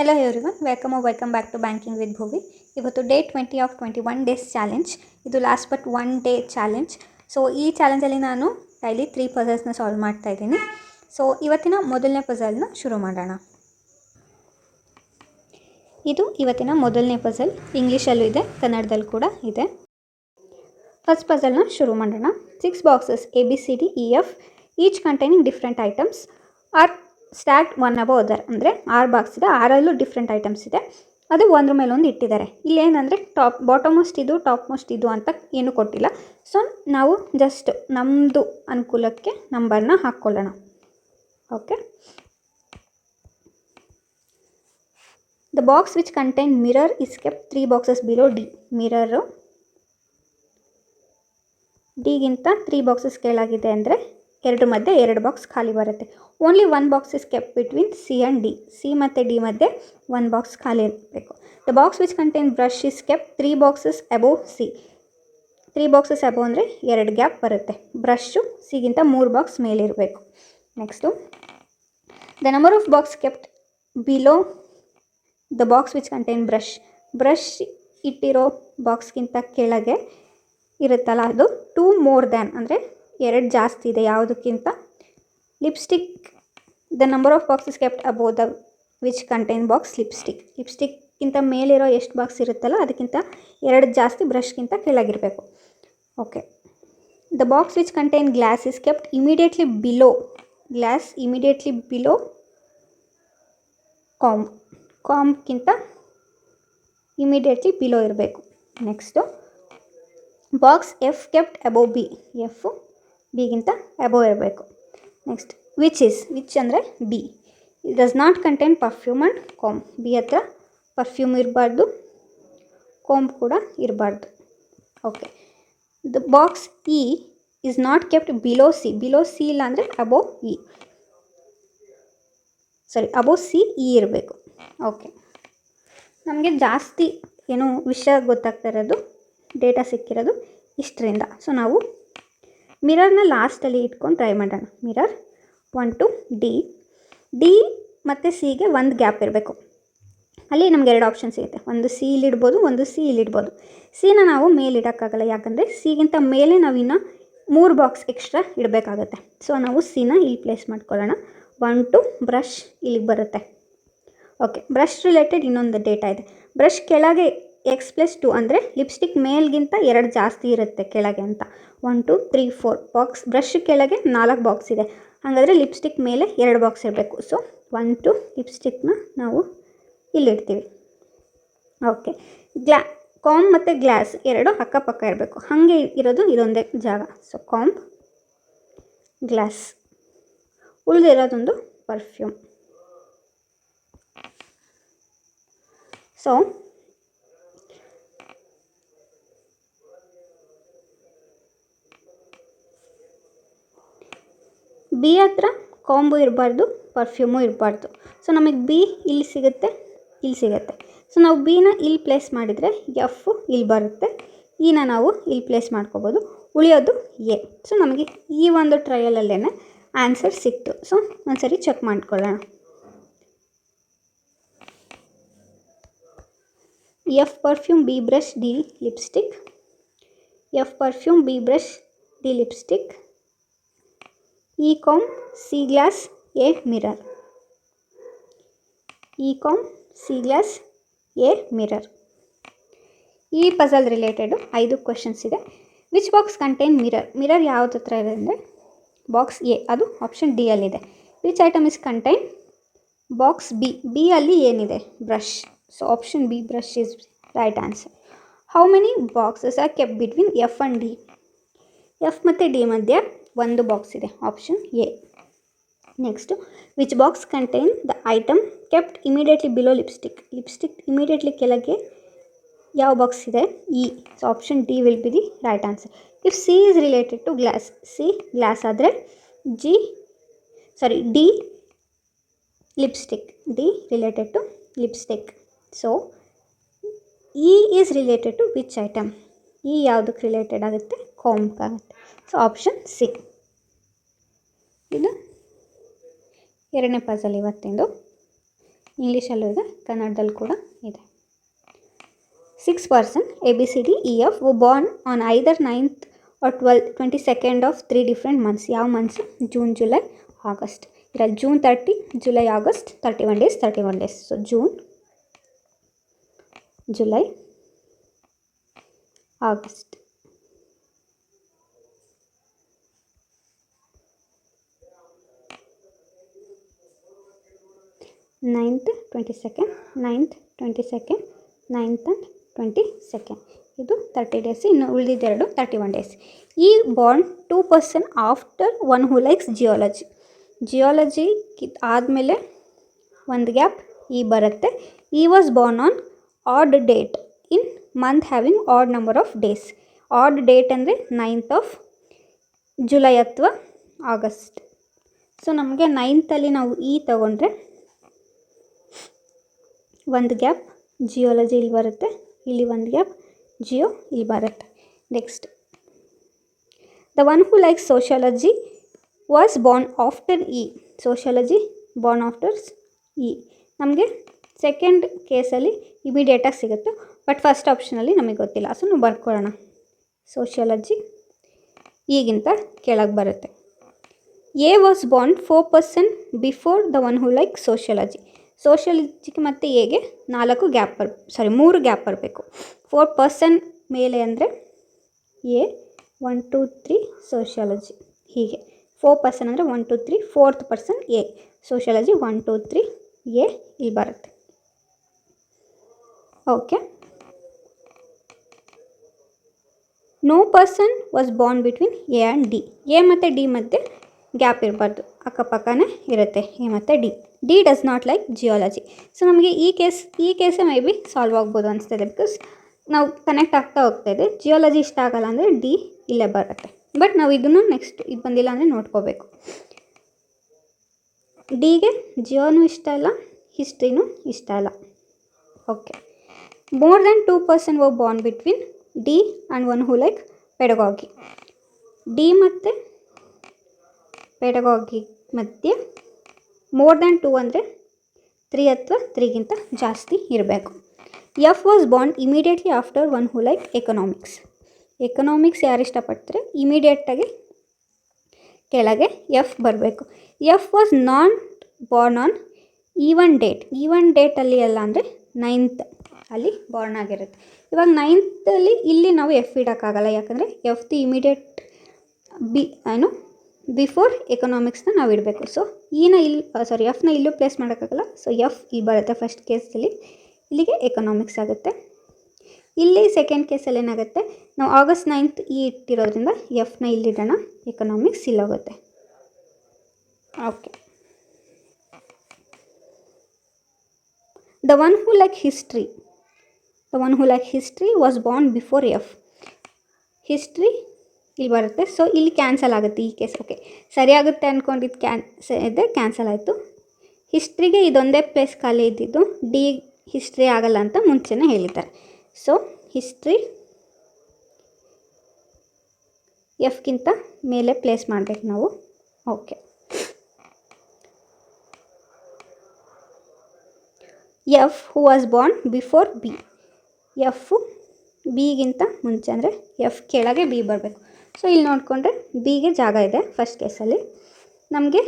Hello everyone, welcome back to Banking with Bhuvi. ಇವತ್ತು day 20 of 21 days challenge. ಇದು last but 1 day challenge. So ಈ ಚಾಲೆಂಜಲ್ಲಿ ನಾನು daily 3 ಪಜಲ್ಸ್ನ solve ಮಾಡ್ತಾ ಇದ್ದೀನಿ. So ಇವತ್ತಿನ ಮೊದಲನೇ ಪಜಲ್ನ ಶುರು ಮಾಡೋಣ. ಇದು ಇವತ್ತಿನ ಮೊದಲನೇ ಪಜಲ್. ಇಂಗ್ಲೀಷಲ್ಲೂ ಇದೆ, ಕನ್ನಡದಲ್ಲಿ ಕೂಡ ಇದೆ. ಫಸ್ಟ್ ಪಜಲ್ನ ಶುರು ಮಾಡೋಣ. 6 boxes ABCDEF each containing different items are stacked one above other. ಅಂದರೆ 6 ಬಾಕ್ಸ್ ಇದೆ, 6ರಲ್ಲೂ ಡಿಫ್ರೆಂಟ್ ಐಟಮ್ಸ್ ಇದೆ. ಅದು ಒಂದ್ರ ಮೇಲೆ ಒಂದು ಇಟ್ಟಿದ್ದಾರೆ. ಇಲ್ಲೇನಂದರೆ ಬಾಟಮ್ ಮೋಸ್ಟ್ ಇದು, ಟಾಪ್ ಮೋಸ್ಟ್ ಇದು ಅಂತ ಏನೂ ಕೊಟ್ಟಿಲ್ಲ. ಸೊ ನಾವು ಜಸ್ಟ್ ನಮ್ಮದು ಅನುಕೂಲಕ್ಕೆ ನಂಬರ್ನ ಹಾಕ್ಕೊಳ್ಳೋಣ. Okay. The box which contain mirror is kept 3 boxes below D. Mirror ಡಿಗಿಂತ 3 ಬಾಕ್ಸಸ್ ಕೆಳಗಿದೆ ಅಂದರೆ 2 ಮಧ್ಯೆ 2 ಬಾಕ್ಸ್ ಖಾಲಿ ಬರುತ್ತೆ. Only 1 box is kept between C and D. C ಮತ್ತು ಡಿ ಮಧ್ಯೆ 1 ಬಾಕ್ಸ್ ಖಾಲಿ ಇರಬೇಕು. The box which contain brush is kept 3 boxes above C. 3 boxes above ಅಂದರೆ 2 ಗ್ಯಾಪ್ ಬರುತ್ತೆ. ಬ್ರಷು ಸಿಗಿಂತ 3 ಬಾಕ್ಸ್ ಮೇಲಿರಬೇಕು. Next, the number of box kept below the box which contain brush. Brush ಇಟ್ಟಿರೋ ಬಾಕ್ಸ್ಗಿಂತ ಕೆಳಗೆ ಇರುತ್ತಲ್ಲ, ಅದು 2 ಮೋರ್ ದ್ಯಾನ್ ಅಂದರೆ 2 ಜಾಸ್ತಿ ಇದೆ ಯಾವುದಕ್ಕಿಂತ. Lipstick, the number of boxes kept above the which contain box lipstick. ಲಿಪ್ಸ್ಟಿಕ್ಕಿಂತ ಮೇಲಿರೋ ಎಷ್ಟು ಬಾಕ್ಸ್ ಇರುತ್ತಲ್ಲ ಅದಕ್ಕಿಂತ 2 ಜಾಸ್ತಿ ಬ್ರಷ್ಗಿಂತ ಕೆಳಗಿರಬೇಕು. Okay. The box which contain glass is kept immediately below. Glass immediately below comb. ಕಾಂಬ್ಗಿಂತ ಇಮಿಡಿಯೇಟ್ಲಿ ಬಿಲೋ ಇರಬೇಕು. Next, box F kept above B. F ಬಿಗಿಂತ ಅಬೋವ್ ಇರಬೇಕು. ನೆಕ್ಸ್ಟ್, ವಿಚ್ ಅಂದರೆ B. It does not contain perfume and comb. B ಹತ್ರ perfume ಇರಬಾರ್ದು, ಕಾಂಬ್ ಕೂಡ ಇರಬಾರ್ದು. Okay. The box E is not kept below C. Below C ಇಲ್ಲ ಅಂದರೆ above E. Above C E ಇರಬೇಕು. ಓಕೆ. ನಮಗೆ ಜಾಸ್ತಿ ಏನು ವಿಷಯ ಗೊತ್ತಾಗ್ತಾ ಇರೋದು, ಡೇಟಾ ಸಿಕ್ಕಿರೋದು ಇಷ್ಟರಿಂದ. ಸೊ ನಾವು ಮಿರರ್ನ ಲಾಸ್ಟಲ್ಲಿ ಇಟ್ಕೊಂಡು ಟ್ರೈ ಮಾಡೋಣ. Mirror 1 to D. ಡಿ ಮತ್ತು ಸಿಗೆ 1 ಗ್ಯಾಪ್ ಇರಬೇಕು. ಅಲ್ಲಿ ನಮ್ಗೆ 2 ಆಪ್ಷನ್ ಸಿಗುತ್ತೆ. ಒಂದು ಸಿ ಇಲ್ಲಿಡ್ಬೋದು, ಒಂದು ಸಿ ಇಲ್ಲಿಡ್ಬೋದು. ಸಿನ ನಾವು ಮೇಲೆ ಇಡೋಕ್ಕಾಗಲ್ಲ, ಯಾಕಂದರೆ ಸಿಗಿಂತ ಮೇಲೆ ನಾವಿನ್ನು 3 ಬಾಕ್ಸ್ ಎಕ್ಸ್ಟ್ರಾ ಇಡಬೇಕಾಗತ್ತೆ. ಸೊ ನಾವು ಸಿನ ಇಲ್ಲಿ ಪ್ಲೇಸ್ ಮಾಡ್ಕೊಳ್ಳೋಣ. 1 to ಬ್ರಷ್ ಇಲ್ಲಿಗೆ ಬರುತ್ತೆ. ಓಕೆ. ಬ್ರಷ್ ರಿಲೇಟೆಡ್ ಇನ್ನೊಂದು ಡೇಟಾ ಇದೆ. ಬ್ರಷ್ ಕೆಳಗೆ X+2 ಅಂದರೆ ಲಿಪ್ಸ್ಟಿಕ್ ಮೇಲ್ಗಿಂತ 2 ಜಾಸ್ತಿ ಇರುತ್ತೆ ಕೆಳಗೆ ಅಂತ. 1 2 3 4 ಬಾಕ್ಸ್. ಬ್ರಷ್ ಕೆಳಗೆ 4 ಬಾಕ್ಸ್ ಇದೆ, ಹಾಗಾದರೆ ಲಿಪ್ಸ್ಟಿಕ್ ಮೇಲೆ 2 ಬಾಕ್ಸ್ ಇರಬೇಕು. ಸೊ 1 2 ಲಿಪ್ಸ್ಟಿಕ್ನ ನಾವು ಇಲ್ಲಿಡ್ತೀವಿ. ಓಕೆ. ಕಾಂಬ್ ಮತ್ತು ಗ್ಲಾಸ್ 2 ಅಕ್ಕಪಕ್ಕ ಇರಬೇಕು. ಹಾಗೆ ಇರೋದು ಇದೊಂದೇ ಜಾಗ. So comb, glass. ಉಳಿದಿರೋದೊಂದು ಪರ್ಫ್ಯೂಮ್. ಸೊ ಬಿ ಹತ್ರ ಕಾಂಬು ಇರಬಾರ್ದು, ಪರ್ಫ್ಯೂಮು ಇರಬಾರ್ದು. ಸೊ ನಮಗೆ ಬಿ ಇಲ್ಲಿ ಸಿಗುತ್ತೆ, ಇಲ್ಲಿ ಸಿಗುತ್ತೆ. ಸೊ ನಾವು ಬಿನ ಇಲ್ಲಿ ಪ್ಲೇಸ್ ಮಾಡಿದರೆ ಎಫ್ ಇಲ್ಲಿ ಬರುತ್ತೆ. ಇನ ನಾವು ಇಲ್ಲಿ ಪ್ಲೇಸ್ ಮಾಡ್ಕೋಬೋದು. ಉಳಿಯೋದು ಎ. ಸೊ ನಮಗೆ ಈ ಒಂದು ಟ್ರಯಲಲ್ಲೇ ಆನ್ಸರ್ ಸಿಕ್ತು. ಸೊ ಒಂದ್ಸರಿ ಚೆಕ್ ಮಾಡ್ಕೊಳ್ಳೋಣ. F perfume, B brush, D lipstick. F perfume, B brush, D lipstick. E comb, C glass, A mirror. E comb, C glass, A mirror. ಈ ಪಜಲ್ ರಿಲೇಟೆಡು 5 ಕ್ವೆಶನ್ಸ್ ಇದೆ. Which box contain mirror. Mirror ಯಾವ್ದು ಹತ್ರ ಇದೆ ಅಂದರೆ box A, ಅದು option D ಅಲ್ಲಿದೆ. Which item is contain box B. B ಅಲ್ಲಿ ಏನಿದೆ? Brush. So option B brush is right answer. How many boxes are kept between F and D. F ಮತ್ತು D ಮಧ್ಯೆ 1 ಬಾಕ್ಸ್ ಇದೆ, option A. Next, which box contain the item kept immediately below lipstick. Lipstick immediately ಕೆಳಗೆ ಯಾವ box ಇದೆ? E. So option D will be the right answer. If C is related to glass. C glass ಆದರೆ D lipstick. D related to lipstick. So E is related to which item. E ಯಾವುದಕ್ಕೆ related ಆಗುತ್ತೆ? ಕಾಂಬ್ ಆಗುತ್ತೆ. So option C. ಇದು 2ನೇ puzzle ಇವತ್ತಿಂದು. ಇಂಗ್ಲೀಷಲ್ಲೂ ಇದೆ, ಕನ್ನಡದಲ್ಲಿ ಕೂಡ ಇದೆ. 6 person ABCDEF were born on either 9th or 12th 22nd of 3 different months. ಯಾವ ಮಂತ್ಸ್? June, July, August. ಇದರಲ್ಲಿ June 30, July, August 31 days. So June, July, August. Ninth 22nd, 9th 22nd, 9th and 22nd. ಇದು 30 days. ಇನ್ನು ಉಳಿದಿದ್ದೆರಡು 31 days. E born 2 person after one who likes geology. Geology ಆದಮೇಲೆ ಒಂದು gap E ಬರುತ್ತೆ. E was born on odd date in month having odd number of days. Odd date ಅಂದರೆ 9th of July ಅಥವಾ August. So ನಮಗೆ 9th ನಾವು ಈ ತಗೊಂಡ್ರೆ ಒಂದು ಗ್ಯಾಪ್ ಜಿಯಾಲಜಿ ಇಲ್ಲಿ ಬರುತ್ತೆ, ಇಲ್ಲಿ ಒಂದು ಗ್ಯಾಪ್ ಜಿಯೋ ಇಲ್ಲಿ ಬರುತ್ತೆ. Next, the one who likes sociology was born after E. Sociology born after E. ನಮಗೆ ಸೆಕೆಂಡ್ ಕೇಸಲ್ಲಿ ಇಮಿಡಿಯೇಟಾಗಿ ಸಿಗುತ್ತೆ, ಬಟ್ ಫಸ್ಟ್ ಆಪ್ಷನಲ್ಲಿ ನಮಗೆ ಗೊತ್ತಿಲ್ಲ. ಸೊ ನಾವು ಬರ್ಕೊಳ್ಳೋಣ. ಸೋಷಿಯಾಲಜಿ ಈಗಿಂತ ಕೆಳಗೆ ಬರುತ್ತೆ. A was born 4 person before the one who like sociology. ಸೋಷಿಯಾಲಜಿಗೆ ಮತ್ತು ಎಗೆ 3 ಗ್ಯಾಪ್ ಬರಬೇಕು. 4 person ಮೇಲೆ ಅಂದರೆ ಎ, 1 2 3 ಸೋಷಿಯಾಲಜಿ. ಹೀಗೆ 4 person ಅಂದರೆ 1 2 3, 4th person A. Sociology 1 2 3 A ಇಲ್ಲಿ ಬರುತ್ತೆ. Okay. No person was born between A and D. A ಮತ್ತು ಡಿ ಮಧ್ಯೆ ಗ್ಯಾಪ್ ಇರಬಾರ್ದು, ಅಕ್ಕಪಕ್ಕನೇ ಇರುತ್ತೆ ಎ ಮತ್ತು D. D does not like geology. So ನಮಗೆ ಈ ಕೇಸೇ ಮೇ ಬಿ ಸಾಲ್ವ್ ಆಗ್ಬೋದು ಅನಿಸ್ತದೆ, ಬಿಕಾಸ್ ನಾವು ಕನೆಕ್ಟ್ ಆಗ್ತಾ ಹೋಗ್ತಾಯಿದೆ. ಜಿಯಾಲಜಿ ಇಷ್ಟ ಆಗಲ್ಲ ಅಂದರೆ ಡಿ ಇಲ್ಲೇ ಬರುತ್ತೆ. ಬಟ್ ನಾವು ಇದನ್ನು ನೆಕ್ಸ್ಟ್ ಇದು ಬಂದಿಲ್ಲ ಅಂದರೆ ನೋಡ್ಕೋಬೇಕು. ಡಿಗೆ ಜಿಯೋನೂ ಇಷ್ಟ ಇಲ್ಲ, ಹಿಸ್ಟ್ರಿನೂ ಇಷ್ಟ ಇಲ್ಲ. Okay. More than 2 person var Born between D and one who like ಪೆಡಗಾಗಿ. D ಮತ್ತು ಪೆಡಗಾಗಿ ಮಧ್ಯೆ ಮೋರ್ ದ್ಯಾನ್ 2 ಅಂದರೆ 3 ಅಥವಾ 3ಗಿಂತ ಜಾಸ್ತಿ ಇರಬೇಕು. F was born immediately after one who like economics. Economics ಯಾರು ಇಷ್ಟಪಡ್ತಾರೆ ಇಮಿಡಿಯೇಟಾಗಿ ಕೆಳಗೆ ಎಫ್ ಬರಬೇಕು. F was not born on even date. Even ಡೇಟಲ್ಲಿ ಎಲ್ಲ ಅಂದರೆ 9th ಅಲ್ಲಿ ಬಾರ್ನ್ ಆಗಿರುತ್ತೆ. ಇವಾಗ 9th ಇಲ್ಲಿ ನಾವು ಎಫ್ ಇಡೋಕ್ಕಾಗಲ್ಲ, ಯಾಕಂದರೆ ಎಫ್ದು ಇಮಿಡಿಯೇಟ್ ಬಿಫೋರ್ ಎಕನಾಮಿಕ್ಸ್ನ ನಾವು ಇಡಬೇಕು. ಸೊ ಎಫ್ನ ಇಲ್ಲೂ ಪ್ಲೇಸ್ ಮಾಡೋಕ್ಕಾಗಲ್ಲ. ಸೊ ಎಫ್ ಇಲ್ಲಿ ಬರುತ್ತೆ ಫಸ್ಟ್ ಕೇಸಲ್ಲಿ, ಇಲ್ಲಿಗೆ ಎಕನಾಮಿಕ್ಸ್ ಆಗುತ್ತೆ. ಇಲ್ಲಿ ಸೆಕೆಂಡ್ ಕೇಸಲ್ಲಿ ಏನಾಗುತ್ತೆ, ನಾವು August 9th ಇಟ್ಟಿರೋದ್ರಿಂದ ಎಫ್ನ ಇಲ್ಲಿಡೋಣ, ಎಕನಾಮಿಕ್ಸ್ ಇಲ್ಲೋಗುತ್ತೆ. Okay. The one who like history was born before F. History ಇಲ್ಲಿ ಬರುತ್ತೆ. ಸೊ ಇಲ್ಲಿ ಕ್ಯಾನ್ಸಲ್ ಆಗುತ್ತೆ ಈ ಕೇಸ್. ಓಕೆ, ಸರಿಯಾಗುತ್ತೆ ಅಂದ್ಕೊಂಡಿದ್ದು ಕ್ಯಾನ್ಸಲ್ ಆಯಿತು. ಹಿಸ್ಟ್ರಿಗೆ ಇದೊಂದೇ ಪ್ಲೇಸ್ ಖಾಲಿ ಇದ್ದಿದ್ದು, ಡಿ ಹಿಸ್ಟ್ರಿ ಆಗಲ್ಲ ಅಂತ ಮುಂಚೆನೇ ಹೇಳಿದ್ದಾರೆ. ಸೊ ಹಿಸ್ಟ್ರಿ ಎಫ್ಗಿಂತ ಮೇಲೆ ಪ್ಲೇಸ್ ಮಾಡಬೇಕು ನಾವು. Okay. F who was born before B. F ಬಿಗಿಂತ ಮುಂಚೆ ಅಂದರೆ ಎಫ್ ಕೆಳಗೆ ಬಿ ಬರಬೇಕು. ಸೊ ಇಲ್ಲಿ ನೋಡಿಕೊಂಡ್ರೆ ಬಿಗೆ ಜಾಗ ಇದೆ ಫಸ್ಟ್ ಕೇಸಲ್ಲಿ. ನಮಗೆ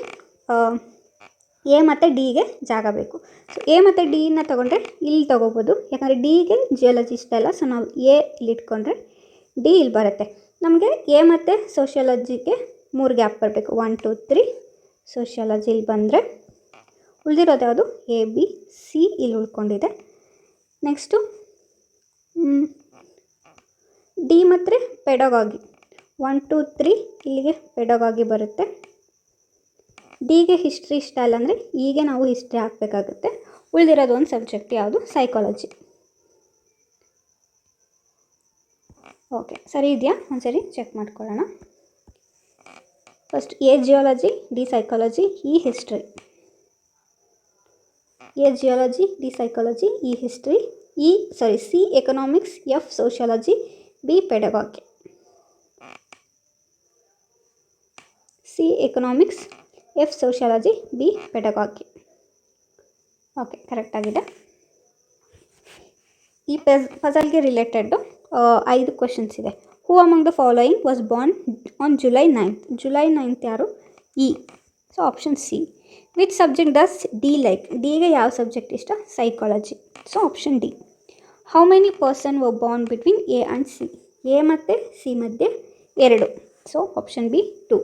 ಎ ಮತ್ತು ಡಿಗೆ ಜಾಗ ಬೇಕು. ಸೊ ಎ ಮತ್ತು ಡಿನ ತೊಗೊಂಡ್ರೆ ಇಲ್ಲಿ ತೊಗೋಬೋದು, ಯಾಕಂದರೆ ಡಿಗೆ ಜಿಯಾಲಜಿ ಇಷ್ಟ ಇಲ್ಲ. ಸೊ ನಾವು ಎ ಇಲ್ಲಿ ಇಟ್ಕೊಂಡ್ರೆ ಡಿ ಇಲ್ಲಿ ಬರುತ್ತೆ. ನಮಗೆ ಎ ಮತ್ತು ಸೋಷಿಯಾಲಜಿಗೆ 3 ಗ್ಯಾಪ್ ಬರಬೇಕು. 1 2 3 ಸೋಷಿಯಾಲಜಿ ಇಲ್ಲಿ ಬಂದರೆ ಉಳಿದಿರೋದು ಯಾವುದು, ಎ ಬಿ ಸಿ ಇಲ್ಲಿ ಉಳ್ಕೊಂಡಿದೆ. ನೆಕ್ಸ್ಟು ಡಿ ಮತ್ತು ಪೆಡಗಾಗಿ 1 2 3 ಇಲ್ಲಿಗೆ ಪೆಡಗಾಗಿ ಬರುತ್ತೆ. ಡಿಗೆ ಹಿಸ್ಟ್ರಿ ಇಷ್ಟ ಇಲ್ಲ ಅಂದರೆ ಹೀಗೆ ನಾವು ಹಿಸ್ಟ್ರಿ ಹಾಕಬೇಕಾಗುತ್ತೆ. ಉಳಿದಿರೋದು ಒಂದು ಸಬ್ಜೆಕ್ಟ್ ಯಾವುದು, ಸೈಕಾಲಜಿ. ಓಕೆ, ಸರಿ ಇದೆಯಾ ಒಂದ್ಸರಿ ಚೆಕ್ ಮಾಡ್ಕೊಳ್ಳೋಣ. First A geology, D psychology, E history. A geology, D psychology, E history, C economics, F sociology, B pedagogy. C economics, F sociology, B pedagogy. Okay, ಕರೆಕ್ಟಾಗಿದೆ. ಈ ಪಜಲ್ಗೆ ರಿಲೇಟೆಡ್ಡು 5 ಕ್ವೆಶನ್ಸ್ ಇದೆ. Who among the following was born on July 9th? July 9th ಯಾರು? E. So option C. Which subject does D like? ಡಿಗೆ ಯಾವ subject ಇಷ್ಟ? Psychology. So option D. How many person var Born between A and C? A ಮತ್ತು C ಮಧ್ಯೆ 2. So option B 2.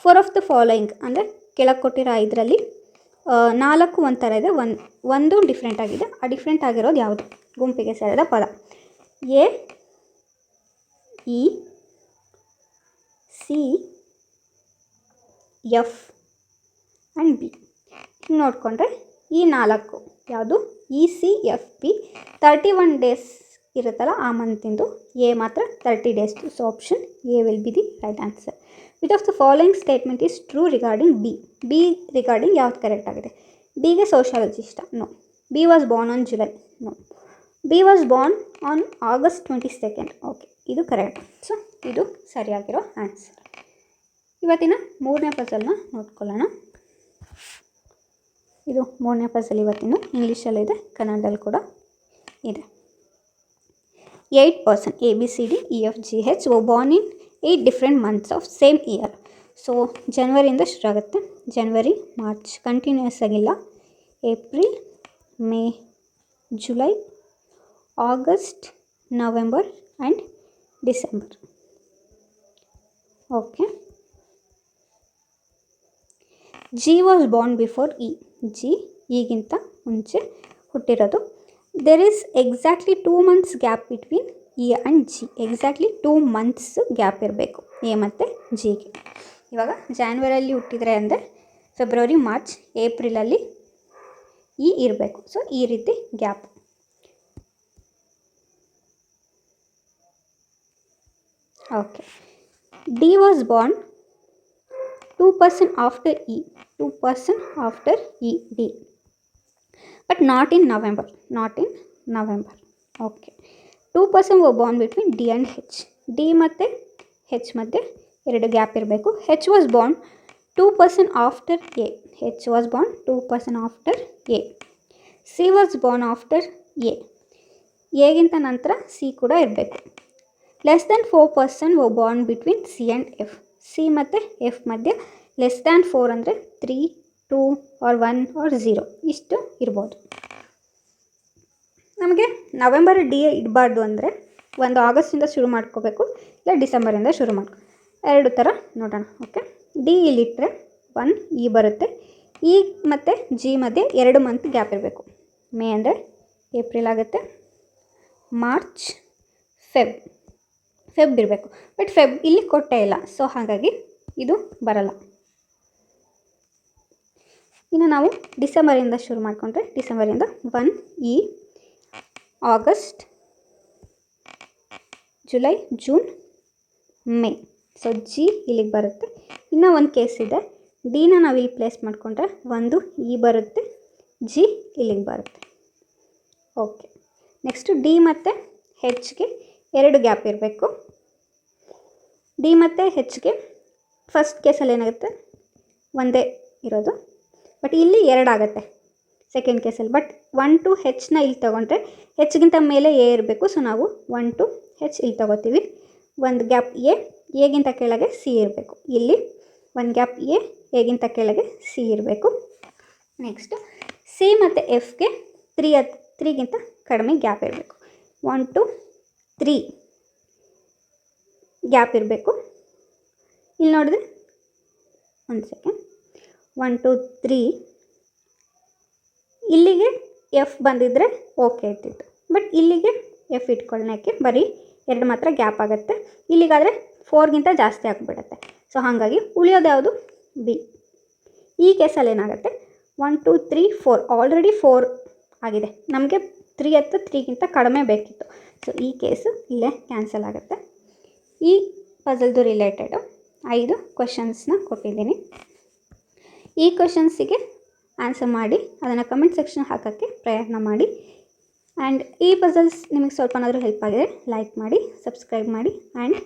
4 of the following ಅಂದರೆ ಕೆಳಗೆ ಕೊಟ್ಟಿರೋ 5ರಲ್ಲಿ 4 ಒಂಥರ ಇದೆ, ಒಂದು ಡಿಫ್ರೆಂಟ್ ಆಗಿದೆ. ಆ ಡಿಫ್ರೆಂಟ್ ಆಗಿರೋದು ಯಾವುದು? ಗುಂಪಿಗೆ ಸೇರಿದ ಪದ. A, E, C, F and B. ಹಿಂಗೆ ನೋಡಿಕೊಂಡ್ರೆ ಈ 4 ಯಾವುದು? E, C, F, B 31 days ಇರುತ್ತಲ್ಲ ಆ ಮಂತಿಂದು. ಎ ಮಾತ್ರ 30 ಡೇಸ್ದು. So option A will be the right answer. Which of the following statement is true regarding B? B regarding ಯಾವ್ದು ಕರೆಕ್ಟ್ ಆಗಿದೆ? ಬಿಗೆ ಸೋಷಾಲಜಿ ಇಷ್ಟ? No. B was born on July? No. B was born on August 22nd? Okay, ಇದು correct. So ಇದು ಸರಿಯಾಗಿರೋ answer. ಇವತ್ತಿನ 3ನೇ ಪಜಲ್ನ ನೋಡ್ಕೊಳ್ಳೋಣ. ಇದು 3ನೇ ಪಜಲ್ ಇವತ್ತಿನ ಇಂಗ್ಲೀಷಲ್ಲಿದೆ, ಕನ್ನಡದಲ್ಲಿ ಕೂಡ ಇದೆ. 8 person A, B, C, D, E, F, G, H were born in 8 different months of same year. So ಜನವರಿಯಿಂದ ಶುರು ಆಗುತ್ತೆ. ಜನವರಿ, ಮಾರ್ಚ್ ಕಂಟಿನ್ಯೂಸ್ ಆಗಿಲ್ಲ. April, May, July, August, November and December. Okay. G was born before E. G ಈಗಿಂತ ಮುಂಚೆ ಹುಟ್ಟಿರೋದು. There is exactly 2 months gap between E and G. Exactly 2 months gap ಇರಬೇಕು A ಮತ್ತು ಜಿಗೆ. ಇವಾಗ ಜಾನ್ವರಿಯಲ್ಲಿ ಹುಟ್ಟಿದರೆ ಅಂದರೆ ಫೆಬ್ರವರಿ, ಮಾರ್ಚ್, ಏಪ್ರಿಲಲ್ಲಿ ಇ ಇರಬೇಕು. ಸೊ ಈ ರೀತಿ gap. Okay. D was born 2 person after E. 2 person after E, D. But not in November. Okay. 2 person were born between D and H. D ಮತ್ತು ಹೆಚ್ ಮಧ್ಯೆ 2 ಗ್ಯಾಪ್ ಇರಬೇಕು. H was born 2 person after A. H was born 2 person after A. C was born after A. ಎಗಿಂತ ನಂತರ C ಕೂಡ ಇರಬೇಕು. Less than 4 person were born between C and F. C ಮತ್ತು F ಮಧ್ಯೆ less than 4 ಅಂದರೆ 3, 2 R 1 R 0 ಇಷ್ಟು ಇರ್ಬೋದು. ನಮಗೆ ನವೆಂಬರ್ ಡಿ ಇಡಬಾರ್ದು ಅಂದರೆ ಒಂದು ಆಗಸ್ಟಿಂದ ಶುರು ಮಾಡ್ಕೋಬೇಕು, ಇಲ್ಲ ಡಿಸೆಂಬರಿಂದ ಶುರು ಮಾಡ್ಕೊ. 2 ಥರ ನೋಡೋಣ. ಓಕೆ. ಡಿ ಇಲ್ಲಿಟ್ಟರೆ 1 ಇ ಬರುತ್ತೆ. ಇ ಮತ್ತು ಜಿ ಮಧ್ಯೆ 2 month ಗ್ಯಾಪ್ ಇರಬೇಕು. ಮೇ ಅಂದರೆ ಏಪ್ರಿಲ್ ಆಗುತ್ತೆ. ಮಾರ್ಚ್, ಫೆಬ್ ಇರಬೇಕು. ಬಟ್ ಫೆಬ್ ಇಲ್ಲಿ ಕೊಟ್ಟೇ ಇಲ್ಲ, ಸೊ ಹಾಗಾಗಿ ಇದು ಬರಲ್ಲ. ಇನ್ನು ನಾವು ಡಿಸೆಂಬರಿಂದ ಶುರು ಮಾಡಿಕೊಂಡ್ರೆ ಡಿಸೆಂಬರಿಂದ 1 E, August, July, June, May. So G ಇಲ್ಲಿಗೆ ಬರುತ್ತೆ. ಇನ್ನೂ ಒಂದು ಕೇಸ್ ಇದೆ. ಡಿನ ನಾವು ಇಲ್ಲಿ ಪ್ಲೇಸ್ ಮಾಡಿಕೊಂಡ್ರೆ 1 ಇ ಬರುತ್ತೆ, ಜಿ ಇಲ್ಲಿಗೆ ಬರುತ್ತೆ. ಓಕೆ. ನೆಕ್ಸ್ಟು ಡಿ ಮತ್ತು ಹೆಚ್ಗೆ 2 ಗ್ಯಾಪ್ ಇರಬೇಕು. ಡಿ ಮತ್ತು ಹೆಚ್ಗೆ ಫಸ್ಟ್ ಕೇಸಲ್ಲಿ ಏನಾಗುತ್ತೆ, ಒಂದೇ ಇರೋದು. ಬಟ್ ಇಲ್ಲಿ 2 ಆಗುತ್ತೆ ಸೆಕೆಂಡ್ ಕೇಸಲ್ಲಿ. ಬಟ್ 1 to ಹೆಚ್ನ ಇಲ್ಲಿ ತೊಗೊಂಡ್ರೆ ಹೆಚ್ಗಿಂತ ಮೇಲೆ ಎ ಇರಬೇಕು. ಸೊ ನಾವು 1 to ಹೆಚ್ ಇಲ್ಲಿ ತೊಗೋತೀವಿ. ಒಂದು ಗ್ಯಾಪ್ ಎಗಿಂತ ಕೆಳಗೆ ಸಿ ಇರಬೇಕು. ಇಲ್ಲಿ ಒಂದು ಗ್ಯಾಪ್ ಎಗಿಂತ ಕೆಳಗೆ ಸಿ ಇರಬೇಕು. ನೆಕ್ಸ್ಟು ಸಿ ಮತ್ತು ಎಫ್ಗೆ 3ಗಿಂತ ಕಡಿಮೆ ಗ್ಯಾಪ್ ಇರಬೇಕು. 1 to 3 ಗ್ಯಾಪ್ ಇರಬೇಕು. ಇಲ್ಲಿ ನೋಡಿದ್ರೆ ಒಂದು ಸೆಕೆಂಡ್, 1 to 3 ಇಲ್ಲಿಗೆ ಎಫ್ ಬಂದಿದ್ದರೆ ಓಕೆ ಇರ್ತಿತ್ತು. ಬಟ್ ಇಲ್ಲಿಗೆ ಎಫ್ ಇಟ್ಕೊಳ್ಳೋಕ್ಕೆ ಬರೀ 2 ಮಾತ್ರ ಗ್ಯಾಪ್ ಆಗುತ್ತೆ. ಇಲ್ಲಿಗಾದರೆ 4ಗಿಂತ ಜಾಸ್ತಿ ಆಗಿಬಿಡುತ್ತೆ. ಸೊ ಹಾಗಾಗಿ ಉಳಿಯೋದು ಯಾವುದು? ಬಿ. ಈ ಕೇಸಲ್ಲಿ ಏನಾಗುತ್ತೆ, 1 2 3 4 ಆಲ್ರೆಡಿ 4 ಆಗಿದೆ. ನಮಗೆ 3 ಅಥವಾ 3ಗಿಂತ ಕಡಿಮೆ ಬೇಕಿತ್ತು. ಸೊ ಈ ಕೇಸು ಇಲ್ಲೇ ಕ್ಯಾನ್ಸಲ್ ಆಗುತ್ತೆ. ಈ ಪಜಲ್ದು ರಿಲೇಟೆಡು 5 ಕ್ವೆಶನ್ಸ್ನ ಕೊಟ್ಟಿದ್ದೀನಿ. ಈ ಕ್ವೆಶನ್ಸಿಗೆ ಆನ್ಸರ್ ಮಾಡಿ ಅದನ್ನು ಕಮೆಂಟ್ ಸೆಕ್ಷನ್ ಹಾಕೋಕ್ಕೆ ಪ್ರಯತ್ನ ಮಾಡಿ. ಆ್ಯಂಡ್ ಈ ಪಜಲ್ಸ್ ನಿಮಗೆ ಸ್ವಲ್ಪನಾದರೂ ಹೆಲ್ಪ್ ಆಗಿದೆ ಲೈಕ್ ಮಾಡಿ, ಸಬ್ಸ್ಕ್ರೈಬ್ ಮಾಡಿ. ಆ್ಯಂಡ್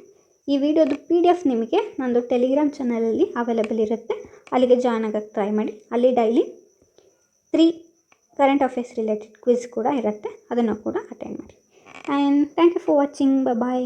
ಈ ವಿಡಿಯೋದು PDF ನಿಮಗೆ ನಂದು ಟೆಲಿಗ್ರಾಮ್ ಚಾನಲಲ್ಲಿ ಅವೈಲೇಬಲ್ ಇರುತ್ತೆ. ಅಲ್ಲಿಗೆ ಜಾಯ್ನ್ ಆಗೋಕ್ಕೆ ಟ್ರೈ ಮಾಡಿ. ಅಲ್ಲಿ daily 3 current affairs related quiz ಕೂಡ ಇರುತ್ತೆ, ಅದನ್ನು ಕೂಡ ಅಟೆಂಡ್ ಮಾಡಿ. And thank you for watching. Bye.